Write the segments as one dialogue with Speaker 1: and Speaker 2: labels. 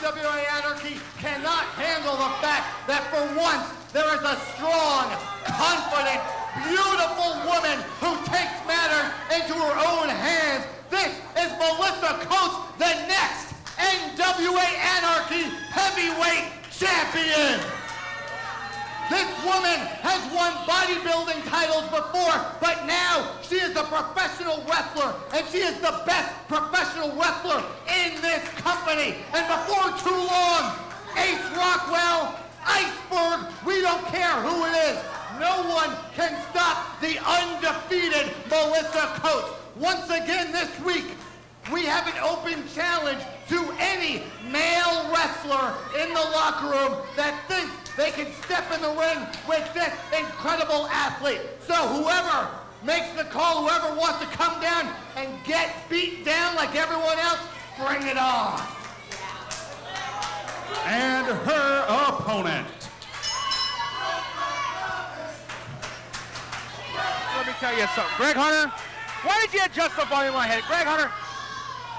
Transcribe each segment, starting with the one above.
Speaker 1: NWA Anarchy cannot handle the fact that for once there is a strong, confident, beautiful woman who takes matters into her own hands. This is Melissa Coates, the next NWA Anarchy heavyweight champion. This woman has won bodybuilding titles before, but now she is a professional wrestler, and she is the best professional wrestler in this company. And before too long, Ace Rockwell, Iceberg, we don't care who it is. No one can stop the undefeated Melissa Coates. Once again this week, we have an open challenge to any male wrestler in the locker room that thinks they can step in the ring with this incredible athlete. So whoever makes the call, whoever wants to come down and get beat down like everyone else, bring it on.
Speaker 2: And her opponent.
Speaker 3: Let me tell you something. Greg Hunter, why did you adjust the volume on my head? Greg Hunter,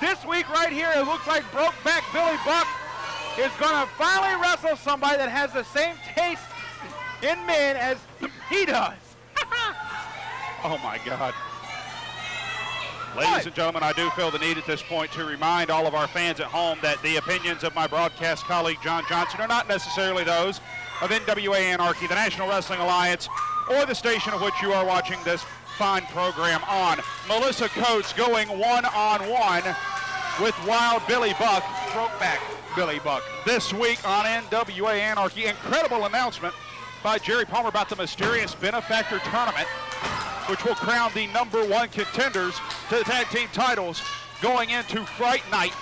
Speaker 3: this week right here, it looks like Brokeback Billy Buck is going to finally wrestle somebody that has the same taste in men as he does.
Speaker 2: Oh my God. Ladies and gentlemen, I do feel the need at this point to remind all of our fans at home that the opinions of my broadcast colleague John Johnson are not necessarily those of NWA Anarchy, the National Wrestling Alliance, or the station of which you are watching this fine program on. Melissa Coates going one-on-one with Wild Billy Buck, Brokeback Billy Buck. This week on NWA Anarchy, incredible announcement by Jerry Palmer about the mysterious benefactor tournament, which will crown the #1 contenders to the tag team titles going into Fright Night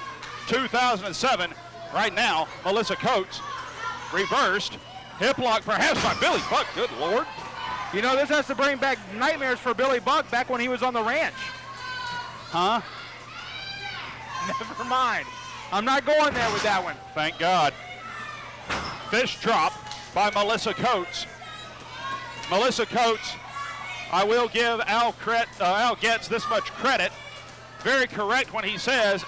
Speaker 2: 2007. Right now, Melissa Coates reversed, hip lock perhaps by Billy Buck, good Lord.
Speaker 3: You know, this has to bring back nightmares for Billy Buck back when he was on the ranch.
Speaker 2: Huh?
Speaker 3: Never mind. I'm not going there with that one.
Speaker 2: Thank God. Fish drop by Melissa Coates. Melissa Coates, I will give Al Getz this much credit. Very correct when he says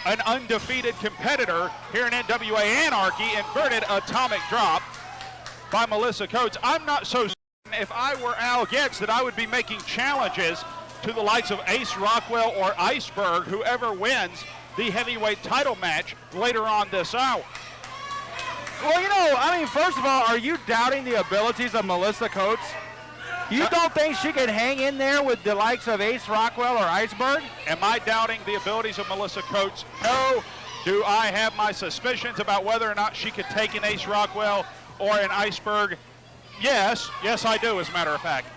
Speaker 2: an undefeated competitor here in NWA Anarchy. Inverted atomic drop by Melissa Coates. I'm not so certain if I were Al Getz that I would be making challenges to the likes of Ace Rockwell or Iceberg, whoever wins the heavyweight title match later on this hour.
Speaker 3: Well, you know, I mean, first of all, are you doubting the abilities of Melissa Coates? You don't think she could hang in there with the likes of Ace Rockwell or Iceberg?
Speaker 2: Am I doubting the abilities of Melissa Coates? No. Do I have my suspicions about whether or not she could take an Ace Rockwell or an Iceberg? Yes. Yes, I do, as a matter of fact.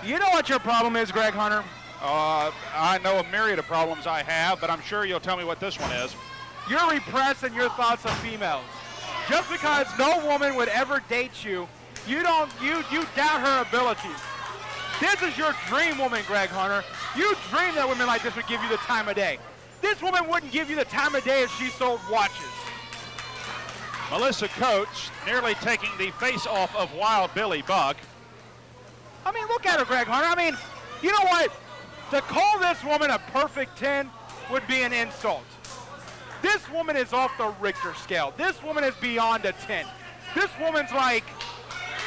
Speaker 3: You know what your problem is, Greg Hunter?
Speaker 2: I know a myriad of problems I have, but I'm sure you'll tell me what this one is.
Speaker 3: You're repressed in your thoughts of females. Just because no woman would ever date you, you doubt her abilities. This is your dream woman, Greg Hunter. You dream that women like this would give you the time of day. This woman wouldn't give you the time of day if she sold watches.
Speaker 2: Melissa Coates nearly taking the face off of Wild Billy Buck.
Speaker 3: I mean, look at her, Greg Hunter. I mean, you know what? To call this woman a perfect 10 would be an insult. This woman is off the Richter scale. This woman is beyond a 10. This woman's like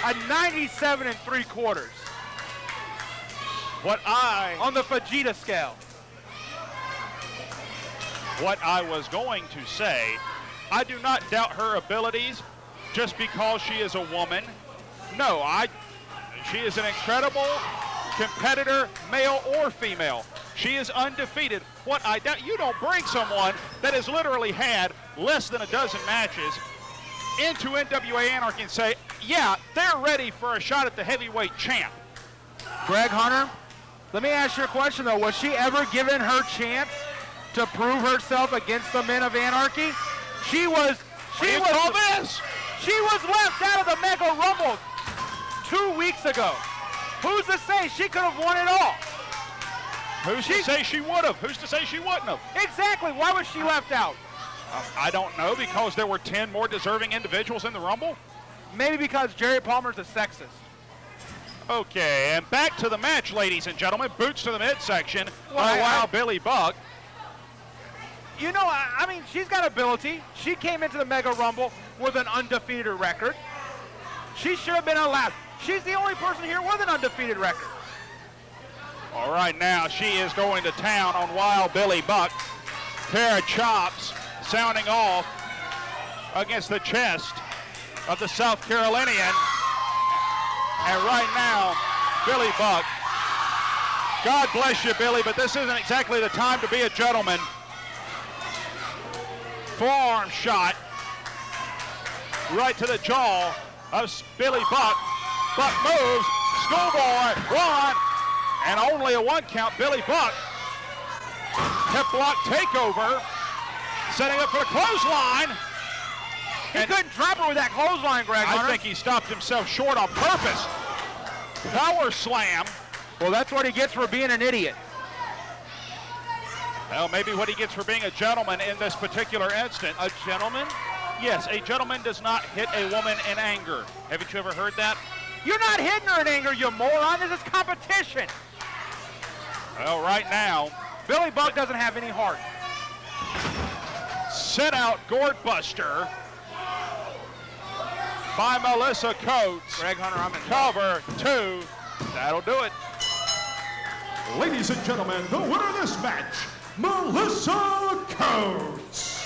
Speaker 3: a 97 3/4. On the Vegeta scale.
Speaker 2: What I was going to say, I do not doubt her abilities just because she is a woman. No, she is an incredible competitor, male or female. She is undefeated. What I doubt, you don't bring someone that has literally had less than a dozen matches into NWA Anarchy and say, yeah, they're ready for a shot at the heavyweight champ.
Speaker 3: Greg Hunter, let me ask you a question though. Was she ever given her chance to prove herself against the men of Anarchy? She was left out of the Mega Rumble 2 weeks ago. Who's to say she could have won it all?
Speaker 2: Who's to say she would have? Who's to say she wouldn't have?
Speaker 3: Exactly. Why was she left out?
Speaker 2: I don't know, because there were 10 more deserving individuals in the Rumble?
Speaker 3: Maybe because Jerry Palmer's a sexist.
Speaker 2: Okay, and back to the match, ladies and gentlemen. Boots to the midsection by Wild Billy Buck.
Speaker 3: You know, I mean, she's got ability. She came into the Mega Rumble with an undefeated record. She should have been allowed. She's the only person here with an undefeated record.
Speaker 2: All right, now she is going to town on Wild Billy Buck. Pair of chops sounding off against the chest of the South Carolinian. And right now, Billy Buck, God bless you, Billy, but this isn't exactly the time to be a gentleman. Forearm shot right to the jaw of Billy Buck. Buck moves, schoolboy, one, and only a one count. Billy Buck, hip lock takeover, setting up for the clothesline.
Speaker 3: He couldn't drop her with that clothesline, Greg Hunter.
Speaker 2: I think he stopped himself short on purpose. Power slam.
Speaker 3: Well, that's what he gets for being an idiot.
Speaker 2: Well, maybe what he gets for being a gentleman in this particular instance.
Speaker 3: A gentleman?
Speaker 2: Yes, a gentleman does not hit a woman in anger. Haven't you ever heard that?
Speaker 3: You're not hitting her in anger, you moron. This is competition.
Speaker 2: Well, right now,
Speaker 3: Billy Buck doesn't have any heart.
Speaker 2: Sit out gourd buster by Melissa Coates.
Speaker 3: Greg Hunter, I'm in
Speaker 2: Cover two. That'll do it.
Speaker 4: Ladies and gentlemen, the winner of this match, Melissa Coates.